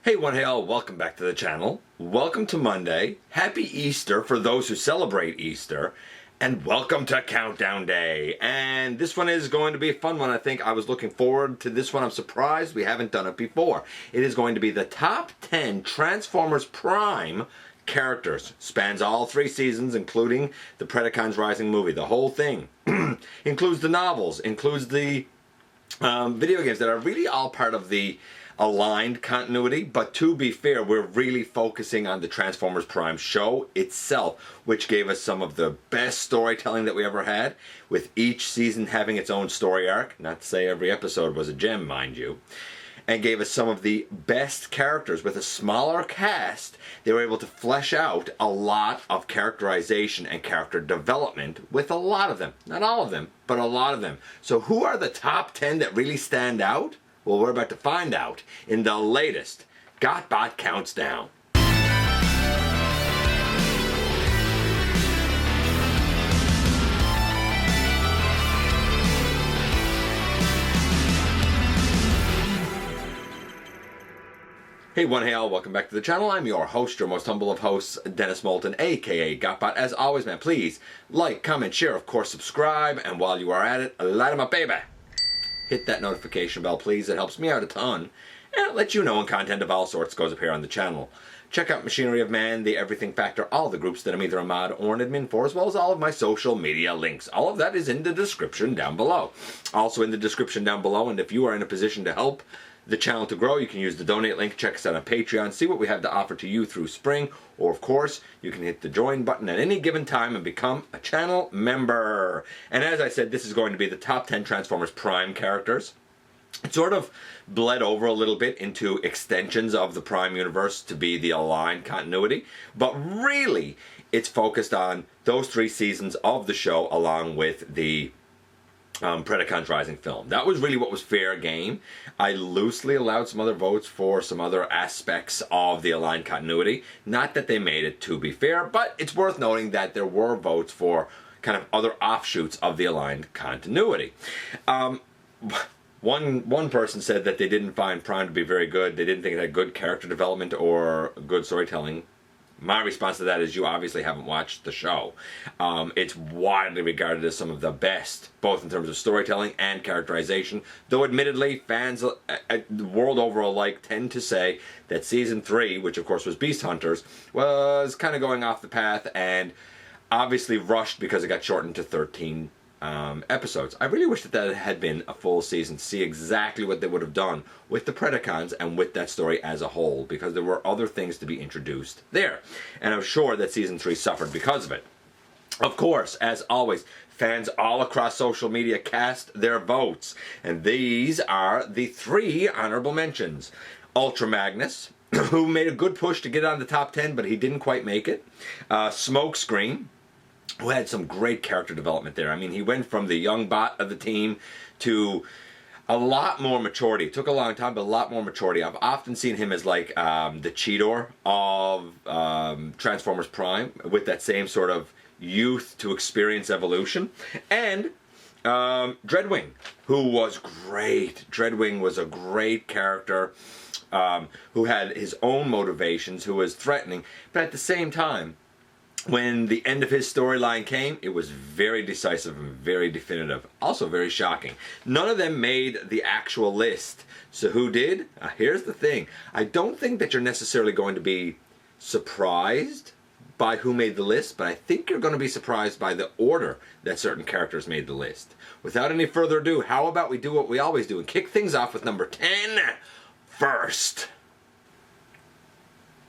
Hey one, hey all, welcome back to the channel. Welcome to Monday. Happy Easter for those who celebrate Easter. And welcome to Countdown Day. And this one is going to be a fun one, I think. I was looking forward to this one. I'm surprised we haven't done it before. It is going to be the top 10 Transformers Prime characters. Spans all 3 seasons, including the Predacons Rising movie. The whole thing. Includes the novels, includes the video games that are really all part of the aligned continuity, but to be fair, we're really focusing on the Transformers Prime show itself, which gave us some of the best storytelling that we ever had, with each season having its own story arc. Not to say every episode was a gem, mind you. And gave us some of the best characters. With a smaller cast, they were able to flesh out a lot of characterization and character development with a lot of them. Not all of them, but a lot of them. So who are the top 10 that really stand out? Well, we're about to find out in the latest GotBot Counts Down. Hey one, hey all, welcome back to the channel. I'm your host, your most humble of hosts, Dennis Moulton, aka GotBot. As always, man, please like, comment, share, of course, subscribe, and while you are at it, light 'em up, baby. Hit that notification bell, please. It helps me out a ton. And it lets you know when content of all sorts goes up here on the channel. Check out Machinery of Man, The Everything Factor, all the groups that I'm either a mod or an admin for, as well as all of my social media links. All of that is in the description down below. Also in the description down below, and if you are in a position to help the channel to grow, you can use the donate link. Check us out on Patreon, see what we have to offer to you through spring, or of course you can hit the join button at any given time and become a channel member. And as I said, this is going to be the top 10 Transformers Prime characters. It sort of bled over a little bit into extensions of the Prime universe to be the aligned continuity, but really it's focused on those 3 seasons of the show along with the Predacons Rising film. That was really what was fair game. I loosely allowed some other votes for some other aspects of the aligned continuity. Not that they made it, to be fair, but it's worth noting that there were votes for kind of other offshoots of the aligned continuity. One person said that they didn't find Prime to be very good. They didn't think it had good character development or good storytelling. My response to that is you obviously haven't watched the show. It's widely regarded as some of the best, both in terms of storytelling and characterization, though admittedly fans the world over alike tend to say that Season 3, which of course was Beast Hunters, was kind of going off the path and obviously rushed because it got shortened to 13 episodes. I really wish that that had been a full season to see exactly what they would have done with the Predacons and with that story as a whole, because there were other things to be introduced there. And I'm sure that Season 3 suffered because of it. Of course, as always, fans all across social media cast their votes. And these are the 3 honorable mentions. Ultra Magnus, who made a good push to get on the top 10, but he didn't quite make it. Smokescreen, who had some great character development there. I mean, he went from the young bot of the team to a lot more maturity. It took a long time, but a lot more maturity. I've often seen him as like the Cheetor of Transformers Prime, with that same sort of youth to experience evolution. And Dreadwing, who was great. Dreadwing was a great character who had his own motivations, who was threatening, but at the same time, when the end of his storyline came, it was very decisive and very definitive. Also very shocking. None of them made the actual list. So who did? Here's the thing. I don't think that you're necessarily going to be surprised by who made the list, but I think you're going to be surprised by the order that certain characters made the list. Without any further ado, how about we do what we always do and kick things off with number 10 first.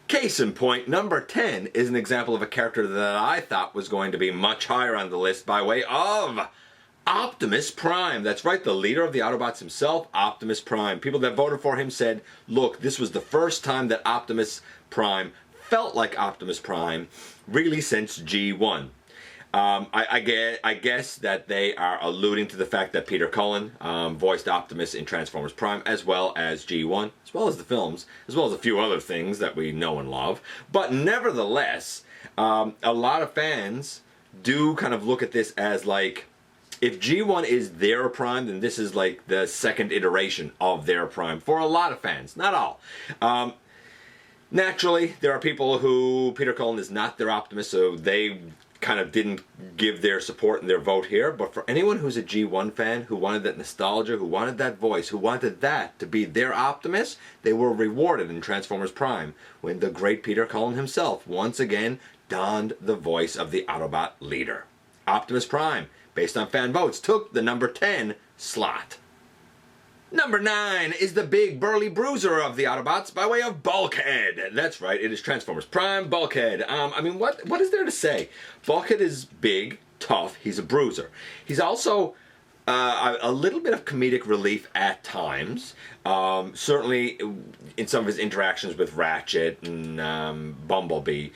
Case in point, number 10 is an example of a character that I thought was going to be much higher on the list by way of Optimus Prime. That's right, the leader of the Autobots himself, Optimus Prime. People that voted for him said, look, this was the first time that Optimus Prime felt like Optimus Prime really since G1. I guess that they are alluding to the fact that Peter Cullen voiced Optimus in Transformers Prime, as well as G1, as well as the films, as well as a few other things that we know and love. But nevertheless, a lot of fans do kind of look at this as like, if G1 is their Prime, then this is like the second iteration of their Prime for a lot of fans, not all. Naturally, there are people who Peter Cullen is not their Optimus, so they kind of didn't give their support and their vote here. But for anyone who's a G1 fan, who wanted that nostalgia, who wanted that voice, who wanted that to be their Optimus, they were rewarded in Transformers Prime when the great Peter Cullen himself once again donned the voice of the Autobot leader. Optimus Prime, based on fan votes, took the number 10 slot. Number 9 is the big burly bruiser of the Autobots by way of Bulkhead. That's right, it is Transformers Prime Bulkhead. I mean, what is there to say? Bulkhead is big, tough, he's a bruiser. He's also a little bit of comedic relief at times. Certainly in some of his interactions with Ratchet and Bumblebee.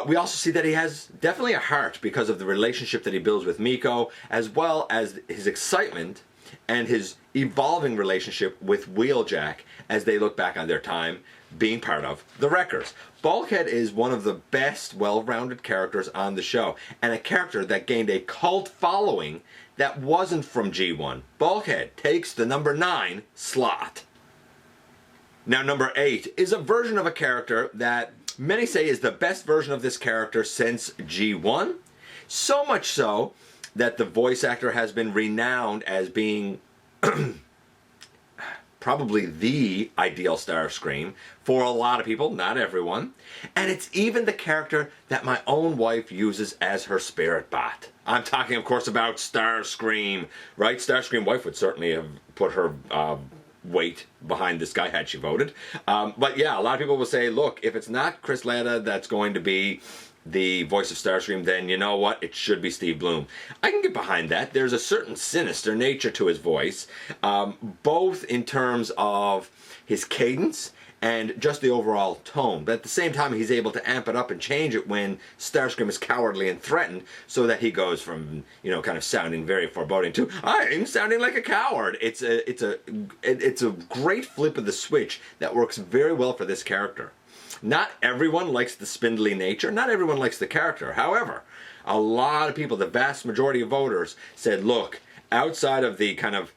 We also see that he has definitely a heart because of the relationship that he builds with Miko, as well as his excitement and his evolving relationship with Wheeljack as they look back on their time being part of the Wreckers. Bulkhead is one of the best well-rounded characters on the show, and a character that gained a cult following that wasn't from G1. Bulkhead takes the number 9 slot. Now number 8 is a version of a character that many say is the best version of this character since G1. So much so that the voice actor has been renowned as being probably the ideal Starscream for a lot of people, not everyone. And it's even the character that my own wife uses as her spirit bot. I'm talking, of course, about Starscream, right? Starscream wife would certainly have put her weight behind this guy had she voted. But yeah, a lot of people will say, look, if it's not Chris Latta that's going to be the voice of Starscream, then you know what? It should be Steve Blum. I can get behind that. There's a certain sinister nature to his voice, both in terms of his cadence and just the overall tone. But at the same time, he's able to amp it up and change it when Starscream is cowardly and threatened, so that he goes from, you know, kind of sounding very foreboding to, I'm sounding like a coward. It's a great flip of the switch that works very well for this character. Not everyone likes the spindly nature. Not everyone likes the character. However, a lot of people, the vast majority of voters, said, look, outside of the kind of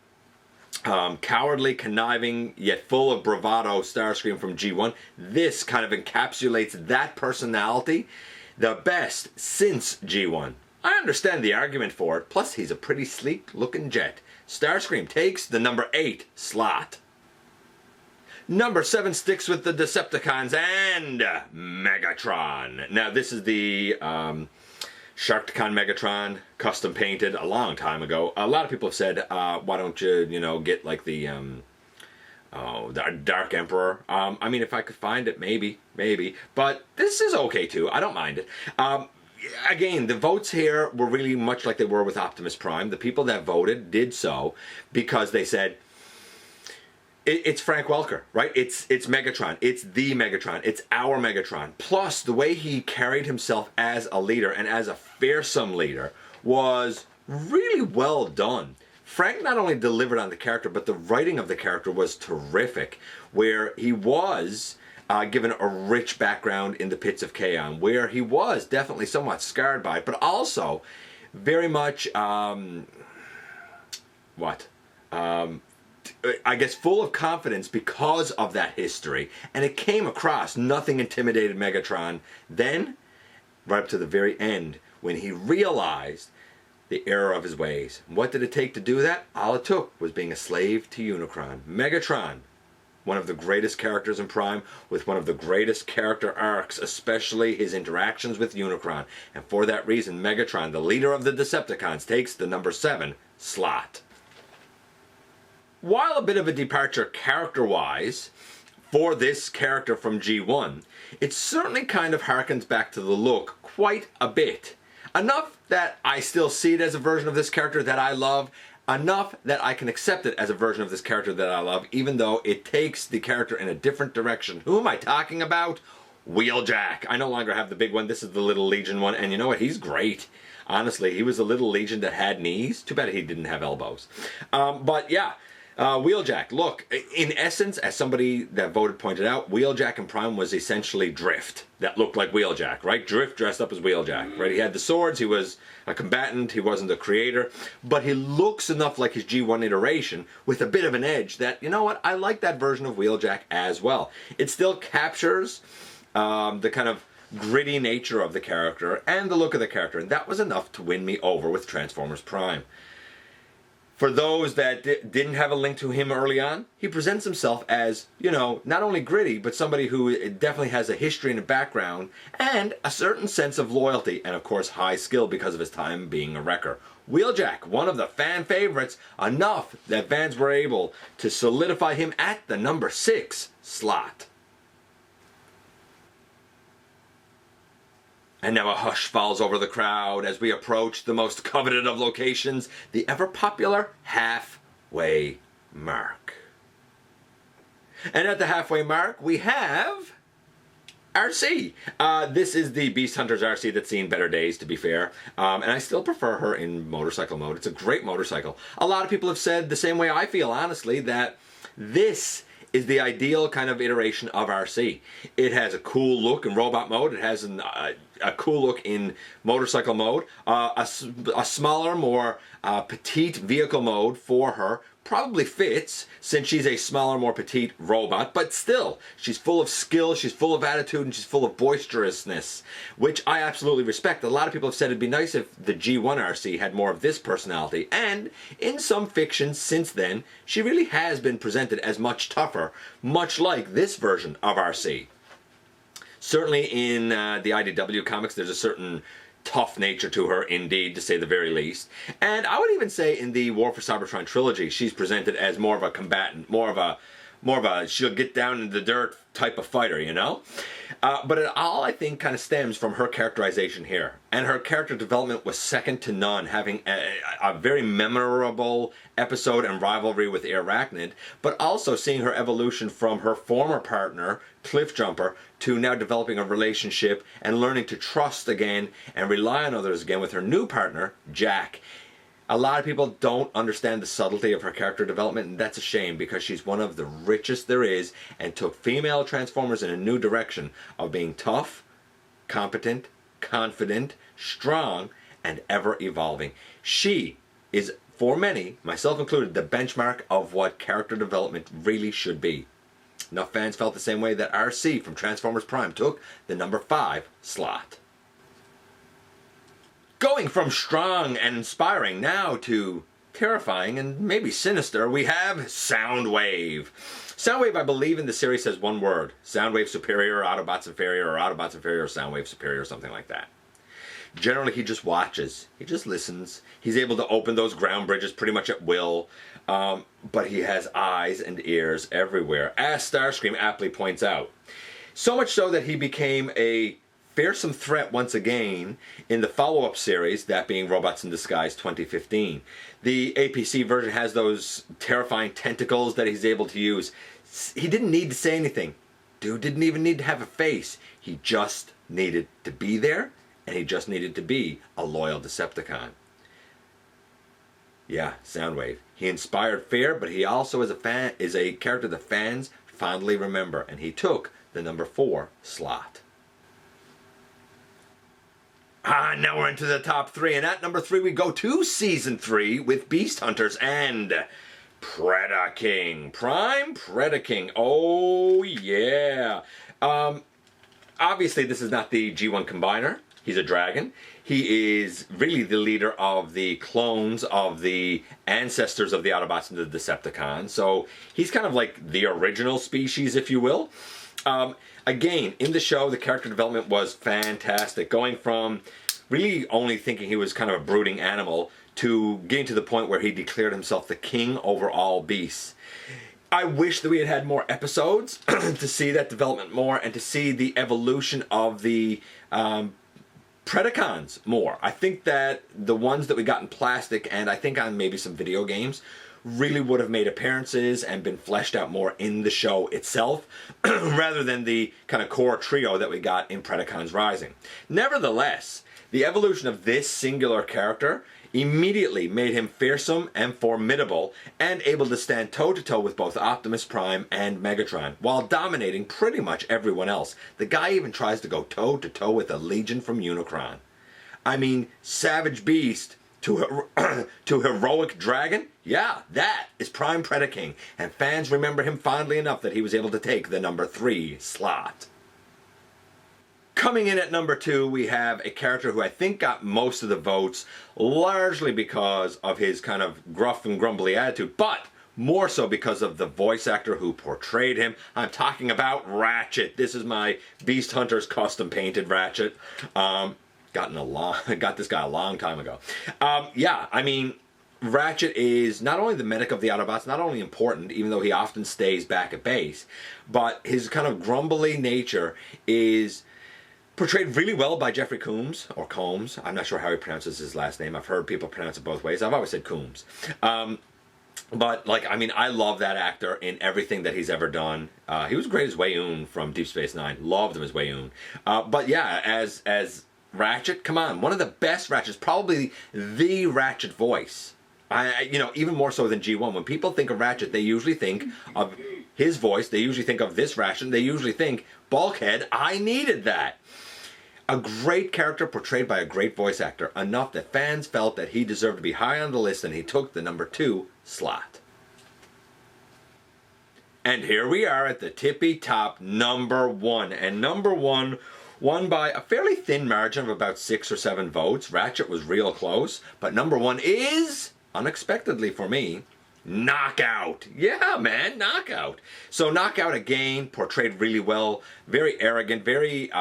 cowardly, conniving, yet full of bravado Starscream from G1, this kind of encapsulates that personality the best since G1. I understand the argument for it, plus he's a pretty sleek-looking jet. Starscream takes the number 8 slot. Number 7 sticks with the Decepticons and Megatron. Now, this is the Sharkticon Megatron, custom painted a long time ago. A lot of people have said, why don't you, get like the Dark Emperor. I mean, if I could find it, maybe. But this is okay, too. I don't mind it. Again, the votes here were really much like they were with Optimus Prime. The people that voted did so because they said, it's Frank Welker, right? It's Megatron. It's the Megatron. It's our Megatron. Plus, the way he carried himself as a leader and as a fearsome leader was really well done. Frank not only delivered on the character, but the writing of the character was terrific, where he was given a rich background in the pits of Kaon, where he was definitely somewhat scarred by it, but also very much, I guess full of confidence because of that history. And it came across, nothing intimidated Megatron. Then, right up to the very end, when he realized the error of his ways. What did it take to do that? All it took was being a slave to Unicron. Megatron, one of the greatest characters in Prime, with one of the greatest character arcs, especially his interactions with Unicron. And for that reason, Megatron, the leader of the Decepticons, takes the number 7 slot. While a bit of a departure character-wise for this character from G1, it certainly kind of harkens back to the look quite a bit. Enough that I still see it as a version of this character that I love, enough that I can accept it as a version of this character that I love, even though it takes the character in a different direction. Who am I talking about? Wheeljack. I no longer have the big one. This is the Little Legion one, and you know what? He's great. Honestly, he was a Little Legion that had knees. Too bad he didn't have elbows. But yeah. Wheeljack, look, in essence, as somebody that voted pointed out, Wheeljack in Prime was essentially Drift. That looked like Wheeljack, right? Drift dressed up as Wheeljack, right? He had the swords, he was a combatant, he wasn't the creator, but he looks enough like his G1 iteration with a bit of an edge that, you know what, I like that version of Wheeljack as well. It still captures the kind of gritty nature of the character, and the look of the character. And that was enough to win me over with Transformers Prime. For those that didn't have a link to him early on, he presents himself as, you know, not only gritty, but somebody who definitely has a history and a background, and a certain sense of loyalty, and of course high skill because of his time being a wrecker. Wheeljack, one of the fan favorites, enough that fans were able to solidify him at the number 6 slot. And now a hush falls over the crowd as we approach the most coveted of locations, the ever-popular halfway mark. And at the halfway mark, we have RC. This is the Beast Hunters RC that's seen better days, to be fair. And I still prefer her in motorcycle mode. It's a great motorcycle. A lot of people have said the same way I feel, honestly, that this is the ideal kind of iteration of RC. It has a cool look in robot mode. It has a cool look in motorcycle mode. A smaller, more petite vehicle mode for her probably fits, since she's a smaller, more petite robot, but still, she's full of skill, she's full of attitude, and she's full of boisterousness, which I absolutely respect. A lot of people have said it'd be nice if the G1 RC had more of this personality, and in some fictions since then, she really has been presented as much tougher, much like this version of RC. Certainly in the IDW comics, there's a certain tough nature to her, indeed, to say the very least. And I would even say in the War for Cybertron trilogy, she's presented as more of a combatant, more of a she'll get down in the dirt type of fighter, you know? But it all, I think, kind of stems from her characterization here. And her character development was second to none, having a very memorable episode and rivalry with Arachnid, but also seeing her evolution from her former partner, Cliffjumper, to now developing a relationship and learning to trust again and rely on others again with her new partner, Jack. A lot of people don't understand the subtlety of her character development, and that's a shame, because she's one of the richest there is and took female Transformers in a new direction of being tough, competent, confident, strong, and ever evolving. She is, for many, myself included, the benchmark of what character development really should be. Enough fans felt the same way that RC from Transformers Prime took the number 5 slot. Going from strong and inspiring now to terrifying and maybe sinister, we have Soundwave. Soundwave, I believe in the series, says one word: Soundwave Superior, Autobots Inferior, or Autobots Inferior, or Soundwave Superior, or something like that. Generally, he just watches. He just listens. He's able to open those ground bridges pretty much at will. But he has eyes and ears everywhere, as Starscream aptly points out. So much so that he became a fearsome threat once again in the follow-up series, that being Robots in Disguise 2015. The APC version has those terrifying tentacles that he's able to use. He didn't need to say anything. Dude didn't even need to have a face. He just needed to be there, and he just needed to be a loyal Decepticon. Yeah, Soundwave. He inspired fear, but he also is a character the fans fondly remember, and he took the number 4 slot. Now we're into the top 3, and at number 3 we go to Season 3 with Beast Hunters and Predaking. Prime Predaking. Oh, yeah. Obviously, this is not the G1 Combiner. He's a dragon. He is really the leader of the clones of the ancestors of the Autobots and the Decepticons. So he's kind of like the original species, if you will. Again, in the show, the character development was fantastic. Going from really only thinking he was kind of a brooding animal to getting to the point where he declared himself the king over all beasts. I wish that we had had more episodes to see that development more and to see the evolution of the Predacons more. I think that the ones that we got in plastic, and I think on maybe some video games, really would have made appearances and been fleshed out more in the show itself, rather than the kind of core trio that we got in Predacons Rising. Nevertheless, the evolution of this singular character immediately made him fearsome and formidable, and able to stand toe-to-toe with both Optimus Prime and Megatron, while dominating pretty much everyone else. The guy even tries to go toe-to-toe with a Legion from Unicron. I mean, Savage Beast to Heroic Dragon? Yeah, that is Prime Predaking, and fans remember him fondly enough that he was able to take the number 3 slot. Coming in at number 2, we have a character who I think got most of the votes, largely because of his kind of gruff and grumbly attitude, but more so because of the voice actor who portrayed him. I'm talking about Ratchet. This is my Beast Hunters custom painted Ratchet. Got this guy a long time ago. Yeah, I mean, Ratchet is not only the medic of the Autobots, not only important, even though he often stays back at base, but his kind of grumbly nature is portrayed really well by Jeffrey Combs, or Combs. I'm not sure how he pronounces his last name. I've heard people pronounce it both ways. I've always said Combs. But, like, I mean, I love that actor in everything that he's ever done. He was great as Wei-Un from Deep Space Nine. Loved him as Wei-Un. But, yeah, as Ratchet, come on. One of the best Ratchets, probably the Ratchet voice. You know, even more so than G1. When people think of Ratchet, they usually think of his voice. They usually think of this Ratchet. They usually think, Bulkhead, I needed that. A great character portrayed by a great voice actor, enough that fans felt that he deserved to be high on the list, and he took the number 2 slot. And here we are at the tippy top, number 1. And number 1 won by a fairly thin margin of about 6 or 7 votes. Ratchet was real close, but number 1 is, unexpectedly for me, Knockout. Yeah, man, Knockout. So Knockout, again, portrayed really well. Very arrogant, very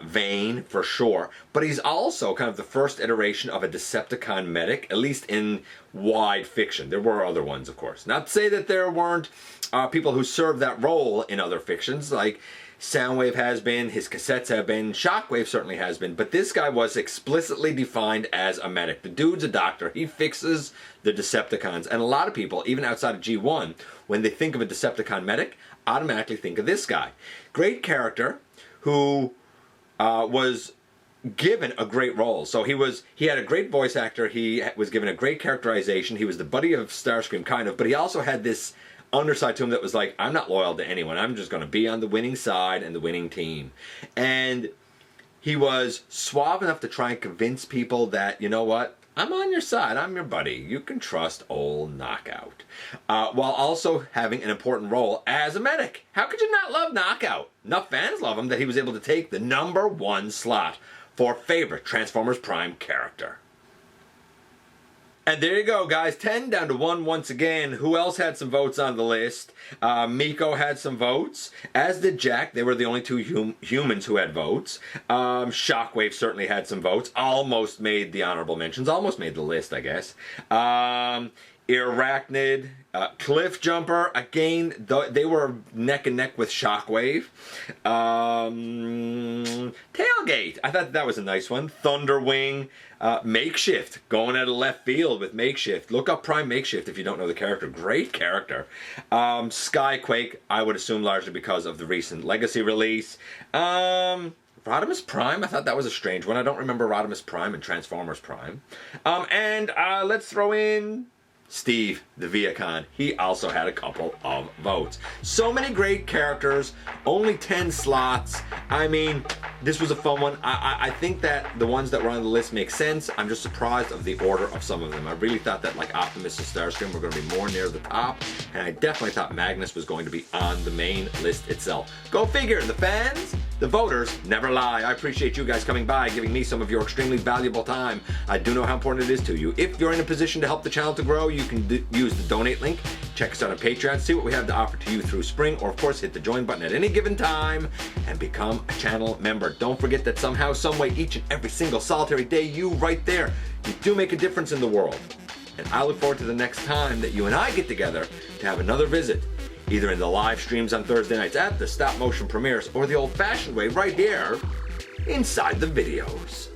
vain, for sure. But he's also kind of the first iteration of a Decepticon medic, at least in wide fiction. There were other ones, of course. Not to say that there weren't people who served that role in other fictions, like Soundwave has been, his cassettes have been, Shockwave certainly has been, but this guy was explicitly defined as a medic. The dude's a doctor. He fixes the Decepticons. And a lot of people, even outside of G1, when they think of a Decepticon medic, automatically think of this guy. Great character who was given a great role. So he had a great voice actor. He was given a great characterization. He was the buddy of Starscream, kind of, but he also had this underside to him that was like, I'm not loyal to anyone. I'm just going to be on the winning side and the winning team. And he was suave enough to try and convince people that, you know what, I'm on your side. I'm your buddy. You can trust old Knockout. While also having an important role as a medic. How could you not love Knockout? Enough fans love him that he was able to take the number 1 slot for favorite Transformers Prime character. And there you go, guys. 10 down to 1 once again. Who else had some votes on the list? Miko had some votes, as did Jack. They were the only 2 humans who had votes. Shockwave certainly had some votes. Almost made the honorable mentions. Almost made the list, I guess. Arachnid, Cliff Jumper, again, they were neck and neck with Shockwave. Tailgate, I thought that was a nice one. Thunderwing, Makeshift, going out of left field with Makeshift. Look up Prime Makeshift if you don't know the character. Great character. Skyquake, I would assume largely because of the recent Legacy release. Rodimus Prime, I thought that was a strange one. I don't remember Rodimus Prime and Transformers Prime. And let's throw in Steve, the Viacon. He also had a couple of votes. So many great characters, only 10 slots. I mean, this was a fun one. I think that the ones that were on the list make sense. I'm just surprised of the order of some of them. I really thought that like Optimus and Starscream were going to be more near the top, and I definitely thought Magnus was going to be on the main list itself. Go figure, the fans, the voters never lie. I appreciate you guys coming by, giving me some of your extremely valuable time. I do know how important it is to you. If you're in a position to help the channel to grow, you can use the donate link. Check us out on Patreon, see what we have to offer to you through Spring, or of course hit the join button at any given time and become a channel member. Don't forget that somehow, someway, each and every single solitary day, you right there, you do make a difference in the world. And I look forward to the next time that you and I get together to have another visit, either in the live streams on Thursday nights at the stop motion premieres, or the old fashioned way right here inside the videos.